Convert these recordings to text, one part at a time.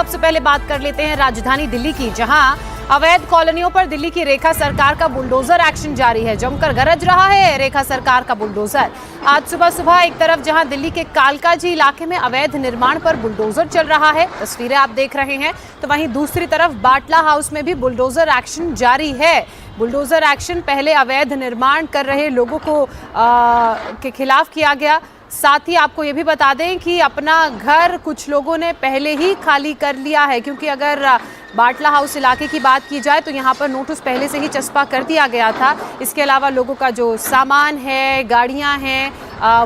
सबसे पहले बात कर लेते हैं राजधानी दिल्ली की, जहां अवैध कॉलोनियों पर दिल्ली की रेखा सरकार का बुलडोजर एक्शन जारी है। जमकर गरज रहा है रेखा सरकार का बुलडोजर। आज सुबह सुबह एक तरफ जहां दिल्ली के कालकाजी इलाके में अवैध निर्माण पर बुलडोजर चल रहा है, तस्वीरें आप देख रहे हैं, तो वहीं दूसरी तरफ बाटला हाउस में भी बुलडोजर एक्शन जारी है। बुलडोजर एक्शन पहले अवैध निर्माण कर रहे लोगों को के खिलाफ किया गया। साथ ही आपको ये भी बता दें कि अपना घर कुछ लोगों ने पहले ही खाली कर लिया है, क्योंकि अगर बाटला हाउस इलाके की बात की जाए तो यहाँ पर नोटिस पहले से ही चस्पा कर दिया गया था। इसके अलावा लोगों का जो सामान है, गाड़ियाँ हैं,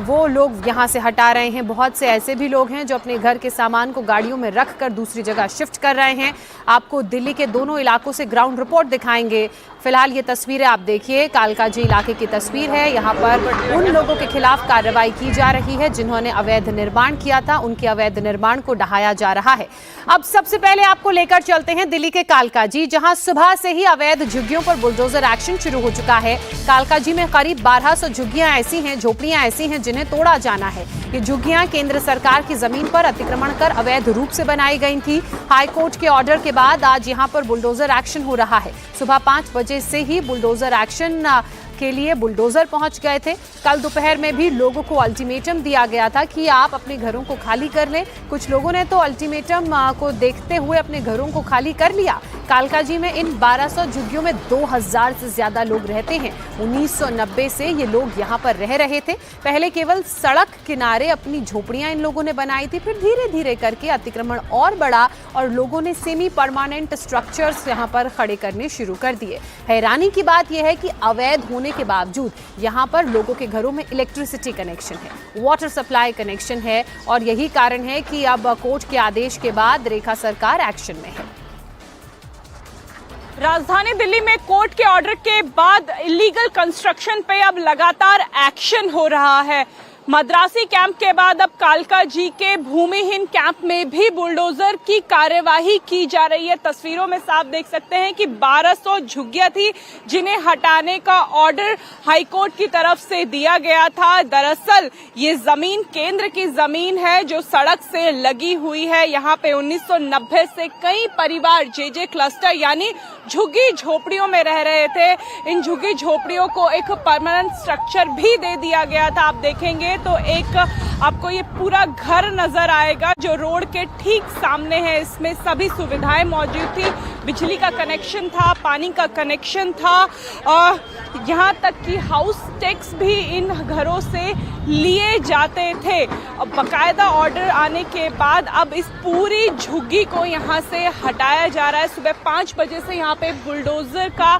वो लोग यहाँ से हटा रहे हैं। बहुत से ऐसे भी लोग हैं जो अपने घर के सामान को गाड़ियों में रख कर दूसरी जगह शिफ्ट कर रहे हैं। आपको दिल्ली के दोनों इलाकों से ग्राउंड रिपोर्ट दिखाएंगे। फिलहाल ये तस्वीरें आप देखिए, कालकाजी इलाके की तस्वीर है। यहाँ पर उन लोगों के खिलाफ कार्रवाई की जा रही है जिन्होंने अवैध निर्माण किया था, उनके अवैध निर्माण को ढहाया जा रहा है। अब सबसे पहले आपको लेकर चलते हैं दिल्ली के कालकाजी, जहां सुबह से ही अवैध झुग्गियों पर बुलडोजर एक्शन शुरू हो चुका है। कालकाजी में करीब 1200 झुग्गियां ऐसी हैं, झोपड़ियां ऐसी हैं जिन्हें तोड़ा जाना है। ये झुग्गियां केंद्र सरकार की जमीन पर अतिक्रमण कर अवैध रूप से बनाई गई थी। हाईकोर्ट के ऑर्डर के बाद आज यहां पर बुलडोजर एक्शन हो रहा है। सुबह 5 बजे से ही बुलडोजर एक्शन के लिए बुलडोजर पहुंच गए थे। कल दोपहर में भी लोगों को अल्टीमेटम दिया गया था कि आप अपने घरों को खाली कर लें। कुछ लोगों ने तो अल्टीमेटम को देखते हुए अपने घरों को खाली कर लिया। कालकाजी में इन 1200 झुग्गियों में 2000 से ज्यादा लोग रहते हैं। 1990 से ये लोग यहाँ पर रह रहे थे। पहले केवल सड़क किनारे अपनी झोपड़ियां इन लोगों ने बनाई थी, फिर धीरे धीरे करके अतिक्रमण और बढ़ा और लोगों ने सेमी परमानेंट स्ट्रक्चर्स यहाँ पर खड़े करने शुरू कर दिए। हैरानी की बात यह है कि अवैध होने के बावजूद यहाँ पर लोगों के घरों में इलेक्ट्रिसिटी कनेक्शन है, वाटर सप्लाई कनेक्शन है, और यही कारण है कि अब कोर्ट के आदेश के बाद रेखा सरकार एक्शन में है। राजधानी दिल्ली में कोर्ट के ऑर्डर के बाद इलीगल कंस्ट्रक्शन पे अब लगातार एक्शन हो रहा है। मद्रासी कैंप के बाद अब कालकाजी के भूमिहीन कैंप में भी बुलडोजर की कार्यवाही की जा रही है। तस्वीरों में साफ देख सकते हैं कि 1200 झुग्गियां थी जिन्हें हटाने का ऑर्डर हाईकोर्ट की तरफ से दिया गया था। दरअसल ये जमीन केंद्र की जमीन है जो सड़क से लगी हुई है। यहाँ पे 1990 से कई परिवार जेजे क्लस्टर यानी झुग्गी झोपड़ियों में रह रहे थे। इन झुग्गी झोपड़ियों को एक परमानेंट स्ट्रक्चर भी दे दिया गया था। आप देखेंगे तो एक आपको ये पूरा घर नजर आएगा जो रोड के ठीक सामने है। इसमें सभी सुविधाएं मौजूद थी, बिजली का कनेक्शन था, पानी का कनेक्शन था, और यहाँ तक कि हाउस टैक्स भी इन घरों से लिए जाते थे। अब बकायदा ऑर्डर आने के बाद अब इस पूरी झुग्गी को यहाँ से हटाया जा रहा है। सुबह 5 बजे से यहाँ पे बुलडोजर का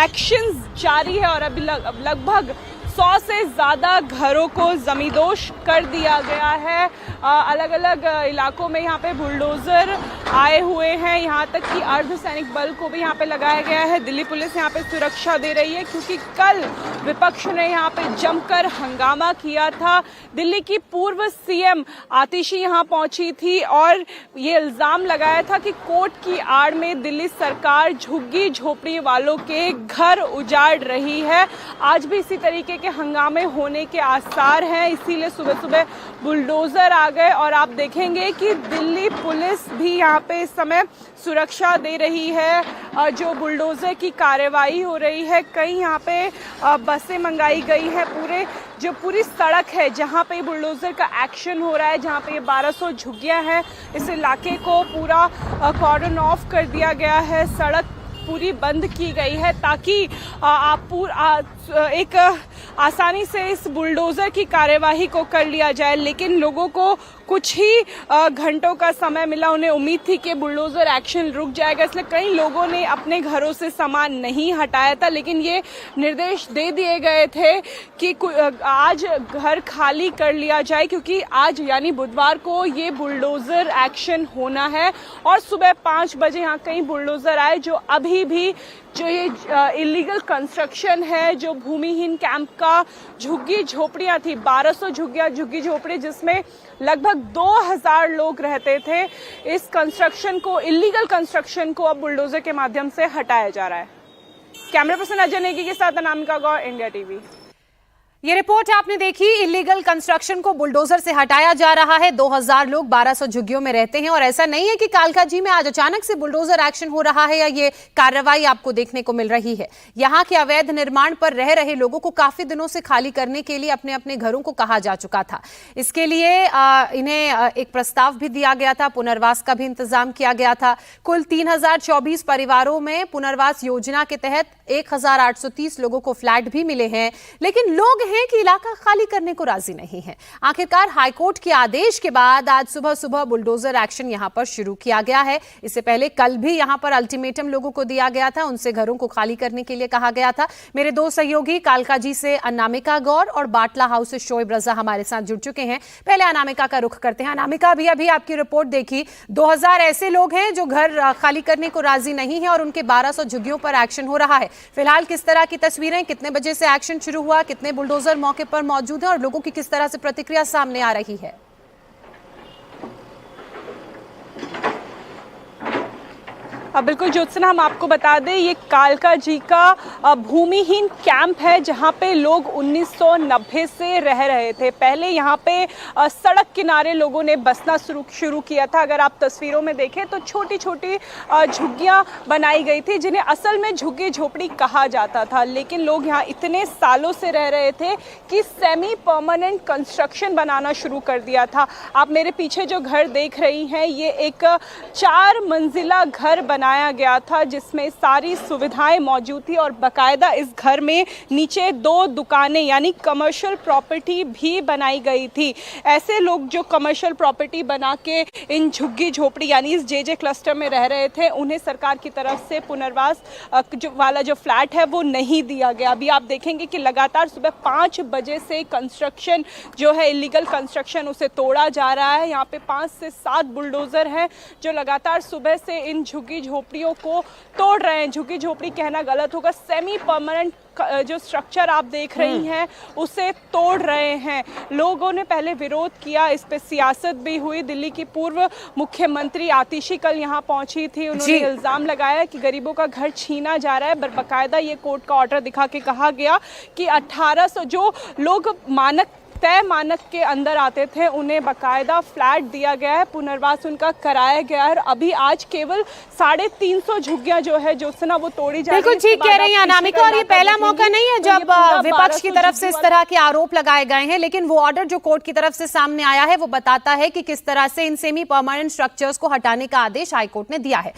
एक्शन जारी है और अभी लगभग 100 से ज्यादा घरों को जमींदोज कर दिया गया है। अलग अलग इलाकों में यहाँ पे बुलडोजर आए हुए हैं। यहाँ तक कि अर्धसैनिक बल को भी यहाँ पे लगाया गया है। दिल्ली पुलिस यहाँ पे सुरक्षा दे रही है क्योंकि कल विपक्ष ने यहाँ पे जमकर हंगामा किया था। दिल्ली की पूर्व सीएम आतिशी यहाँ पहुंची थी और ये इल्जाम लगाया था कि कोर्ट की आड़ में दिल्ली सरकार झुग्गी झोपड़ी वालों के घर उजाड़ रही है। आज भी इसी तरीके के हंगामे होने के आसार हैं, इसीलिए सुबह सुबह बुलडोजर आ गए। और आप देखेंगे कि दिल्ली पुलिस भी यहाँ पे इस समय सुरक्षा दे रही है। जो बुलडोजर की कार्यवाही हो रही है, कई यहाँ पे बसें मंगाई गई है। पूरी सड़क है जहाँ पे बुलडोजर का एक्शन हो रहा है, जहाँ पे 1200 झुग्गियां हैं, इस इलाके को पूरा कॉर्डन ऑफ कर दिया गया है। सड़क पूरी बंद की गई है ताकि एक आसानी से इस बुलडोजर की कार्यवाही को कर लिया जाए। लेकिन लोगों को कुछ ही घंटों का समय मिला, उन्हें उम्मीद थी कि बुलडोजर एक्शन रुक जाएगा, इसलिए कई लोगों ने अपने घरों से सामान नहीं हटाया था। लेकिन ये निर्देश दे दिए गए थे कि आज घर खाली कर लिया जाए क्योंकि आज यानी बुधवार को ये बुलडोजर एक्शन होना है। और सुबह 5 बजे यहाँ कई बुलडोजर आए जो अभी भी जो ये इलीगल कंस्ट्रक्शन है, जो भूमिहीन कैंप का झुग्गी झोपड़ियां थी, 1200 झुग्गी झोपड़ी जिसमें लगभग 2000 लोग रहते थे, इस कंस्ट्रक्शन को, इलीगल कंस्ट्रक्शन को अब बुलडोजर के माध्यम से हटाया जा रहा है। कैमरा पर्सन अजय नेगी के साथ अनामिका गौर, इंडिया टीवी। ये रिपोर्ट आपने देखी। इलीगल कंस्ट्रक्शन को बुलडोजर से हटाया जा रहा है। 2000 लोग 1200 झुग्गियों में रहते हैं और ऐसा नहीं है कि कालकाजी में आज अचानक से बुलडोजर एक्शन हो रहा है या ये कार्रवाई आपको देखने को मिल रही है। यहाँ के अवैध निर्माण पर रह रहे लोगों को काफी दिनों से खाली करने के लिए अपने अपने घरों को कहा जा चुका था। इसके लिए इन्हें एक प्रस्ताव भी दिया गया था, पुनर्वास का भी इंतजाम किया गया था। कुल 3024 परिवारों में पुनर्वास योजना के तहत 1830 लोगों को फ्लैट भी मिले हैं, लेकिन लोग हैं कि इलाका खाली करने को राजी नहीं है। आखिरकार हाईकोर्ट के आदेश के बाद आज सुबह सुबह बुलडोजर एक्शन यहां पर शुरू किया गया है। इससे पहले कल भी यहां पर अल्टीमेटम लोगों को दिया गया था, उनसे घरों को खाली करने के लिए कहा गया था। मेरे दो सहयोगी कालकाजी से अनामिका गौर और बाटला हाउस से शोएब रजा हमारे साथ जुड़ चुके हैं। पहले अनामिका का रुख करते हैं। अनामिका, अभी आपकी रिपोर्ट देखी, 2000 ऐसे लोग हैं जो घर खाली करने को राजी नहीं है और उनके 1200 झुग्गियों पर एक्शन हो रहा है। फिलहाल किस तरह की तस्वीरें, कितने बजे से एक्शन शुरू हुआ, कितने बुलडोजर मौके पर मौजूद हैं और लोगों की किस तरह से प्रतिक्रिया सामने आ रही है? बिल्कुल ज्योत्सना, हम आपको बता दें ये कालकाजी का भूमिहीन कैंप है जहां पे लोग 1990 से रह रहे थे। पहले यहां पे सड़क किनारे लोगों ने बसना शुरू किया था। अगर आप तस्वीरों में देखें तो छोटी छोटी झुग्गियां बनाई गई थी जिन्हें असल में झुग्गी झोपड़ी कहा जाता था, लेकिन लोग यहां इतने सालों से रह रहे थे कि सेमी परमानेंट कंस्ट्रक्शन बनाना शुरू कर दिया था। आप मेरे पीछे जो घर देख रही हैं ये एक 4 मंजिला घर बनाया गया था जिसमें सारी सुविधाएं मौजूद थी और बाकायदा इस घर में नीचे 2 दुकानें यानी कमर्शियल प्रॉपर्टी भी बनाई गई थी। ऐसे लोग जो कमर्शियल प्रॉपर्टी बना के इन झुग्गी झोपड़ी यानी इस जेजे क्लस्टर में रह रहे थे, उन्हें सरकार की तरफ से पुनर्वास वाला जो फ्लैट है वो नहीं दिया गया। अभी आप देखेंगे कि लगातार सुबह 5 बजे से कंस्ट्रक्शन जो है इलीगल कंस्ट्रक्शन उसे तोड़ा जा रहा है। यहाँ पे 5 से 7 बुलडोजर हैं जो लगातार सुबह से इन झुग्गी झोपड़ियों को तोड़ रहे हैं। झुग्गी झोपड़ी कहना गलत होगा, सेमी परमानेंट जो स्ट्रक्चर आप देख रही हैं उसे तोड़ रहे हैं। लोगों ने पहले विरोध किया, इस पे सियासत भी हुई। दिल्ली की पूर्व मुख्यमंत्री आतिशी कल यहाँ पहुंची थी। उन्होंने इल्जाम लगाया कि गरीबों का घर छीना जा रहा है। बाकायदा ये कोर्ट का ऑर्डर दिखा के कहा गया कि 1800 जो लोग तय मानक के अंदर आते थे उन्हें बाकायदा फ्लैट दिया गया है, पुनर्वास उनका कराया गया है। अभी आज केवल 350 झुग्गियां जो है ज्योत्सना वो तोड़ी जा रही है। बिल्कुल ठीक कह रही हैं अनामिका, और ये पहला मौका नहीं है जब विपक्ष की तरफ से इस तरह के आरोप लगाए गए हैं, लेकिन वो ऑर्डर जो कोर्ट की तरफ से सामने आया है वो बताता है कि किस तरह से इन सेमी परमानेंट स्ट्रक्चर्स को हटाने का आदेश हाईकोर्ट ने दिया है।